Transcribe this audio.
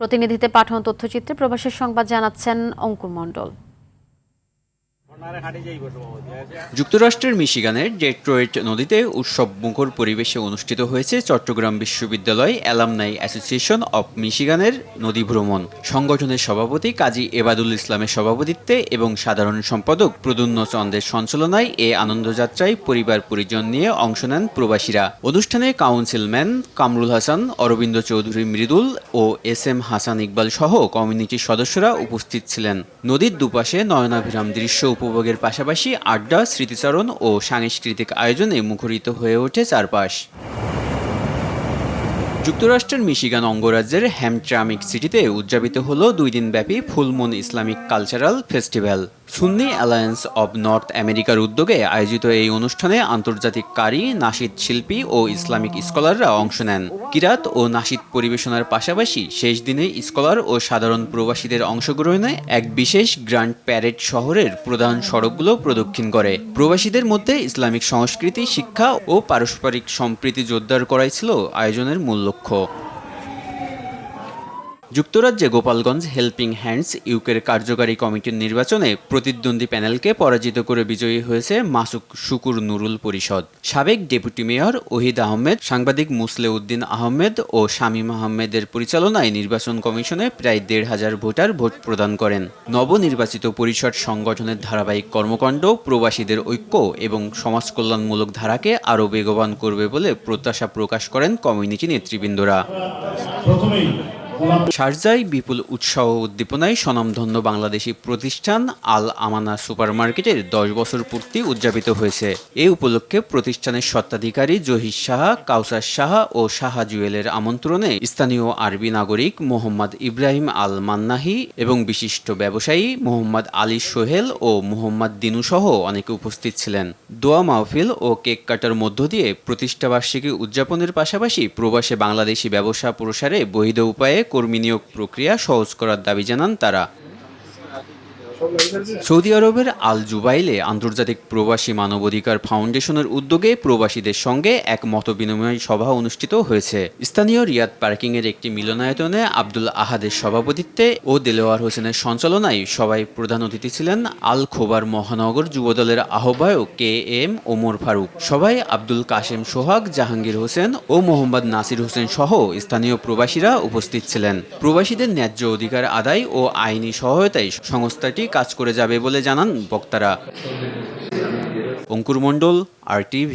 প্রতিনিধিতে পাঠানো তথ্যচিত্রে প্রবাসের সংবাদ জানাচ্ছেন অঙ্কুর মণ্ডল। যুক্তরাষ্ট্রের মিশিগানের ডেট্রয়েট নদীতে উৎসব মুখর পরিবেশে অনুষ্ঠিত হয়েছে চট্টগ্রাম বিশ্ববিদ্যালয় অ্যালামনাই অ্যাসোসিয়েশন অব মিশিগানের নদী ভ্রমণ। সংগঠনের সভাপতি কাজী এবাদুল ইসলামের সভাপতিত্বে এবং সাধারণ সম্পাদক প্রদ্যুম্ন চন্দ্রের সঞ্চালনায় এ আনন্দযাত্রায় পরিবার পরিজন নিয়ে অংশ নেন প্রবাসীরা। অনুষ্ঠানে কাউন্সিলম্যান কামরুল হাসান, অরবিন্দ চৌধুরী মৃদুল ও SM হাসান ইকবাল সহ কমিউনিটির সদস্যরা উপস্থিত ছিলেন। নদীর দুপাশে নয়নাভিরাম দৃশ্য উপভোগের পাশাপাশি আড্ডা, স্মৃতিচারণ ও সাংস্কৃতিক আয়োজনে মুখরিত হয়ে ওঠে চারপাশ। যুক্তরাষ্ট্রের মিশিগান অঙ্গরাজ্যের হ্যামট্রামিক সিটিতে উদযাপিত হল 2 দিনব্যাপী full moon Islamic cultural festival. Sunni alliance of north আমেরিকার উদ্যোগে আয়োজিত এই অনুষ্ঠানে আন্তর্জাতিক কারি, নাশিদ শিল্পী ও ইসলামিক স্কলাররা অংশ নেন। কিরাত ও নাশিদ পরিবেশনার পাশাপাশি শেষ দিনে স্কলার ও সাধারণ প্রবাসীদের অংশগ্রহণে এক বিশেষ গ্র্যান্ড প্যারেড শহরের প্রধান সড়কগুলো প্রদক্ষিণ করে। প্রবাসীদের মধ্যে ইসলামিক সংস্কৃতি, শিক্ষা ও পারস্পরিক সম্প্রীতি জোরদার করাই ছিল আয়োজনের মূল লক্ষ্য। যুক্তরাজ্যে গোপালগঞ্জ হেল্পিং হ্যান্ডস ইউকের কার্যকারী কমিটির নির্বাচনে প্রতিদ্বন্দ্বী প্যানেলকে পরাজিত করে বিজয়ী হয়েছে মাসুক শুকুর নুরুল পরিষদ। সাবেক ডেপুটি মেয়র ওহিদ আহমেদ, সাংবাদিক মুসলে উদ্দিন আহমেদ ও শামীম আহমেদের পরিচালনায় নির্বাচন কমিশনে প্রায় 1,500 ভোটার ভোট প্রদান করেন। নবনির্বাচিত পরিষদ সংগঠনের ধারাবাহিক কর্মকাণ্ড প্রবাসীদের ঐক্য এবং সমাজকল্যাণমূলক ধারাকে আরও বেগবান করবে বলে প্রত্যাশা প্রকাশ করেন কমিউনিটি নেতৃবৃন্দরা। শারজায় বিপুল উৎসাহ উদ্দীপনায় স্বনামধন্য বাংলাদেশি প্রতিষ্ঠান আল আমানা সুপারমার্কেটের 10 বছর পূর্তি উদযাপিত হয়েছে। এ উপলক্ষে প্রতিষ্ঠানের স্বত্বাধিকারী জহির সাহা, কাউসার সাহা ও সাহা জুয়েলের আমন্ত্রণে স্থানীয় আরবি নাগরিক মোহাম্মদ ইব্রাহিম আল মান্নাহি এবং বিশিষ্ট ব্যবসায়ী মোহাম্মদ আলী সোহেল ও মোহাম্মদ দিনু সহ অনেকে উপস্থিত ছিলেন। দোয়া মাহফিল ও কেক কাটার মধ্য দিয়ে প্রতিষ্ঠাবার্ষিকী উদযাপনের পাশাপাশি প্রবাসে বাংলাদেশি ব্যবসা প্রসারে বৈধ উপায়ে কর্মী নিয়োগ প্রক্রিয়া সহজ করার দাবি জানান তারা। সৌদি আরবের আল জুবাইলে আন্তর্জাতিক প্রবাসী মানবাধিকার ফাউন্ডেশনের উদ্যোগে প্রবাসীদের সঙ্গে এক মতবিনিময় সভা অনুষ্ঠিত হয়েছে। স্থানীয় রিয়াদ পার্কিংয়ের একটি মিলনায়তনে আব্দুল আহাদের সভাপতিত্বে ও দেলোয়ার হোসেনের সঞ্চালনায় সভায় প্রধান অতিথি ছিলেন আল খোবার মহানগর যুবদলের আহ্বায়ক KM ওমর ফারুক। সভায় আব্দুল কাশেম সোহাগ, জাহাঙ্গীর হোসেন ও মোহাম্মদ নাসির হোসেন সহ স্থানীয় প্রবাসীরা উপস্থিত ছিলেন। প্রবাসীদের ন্যায্য অধিকার আদায় ও আইনি সহায়তায় সংস্থাটি কাজ করে যাবে বলে জানান বক্তারা। অঙ্কুর মণ্ডল, RTV।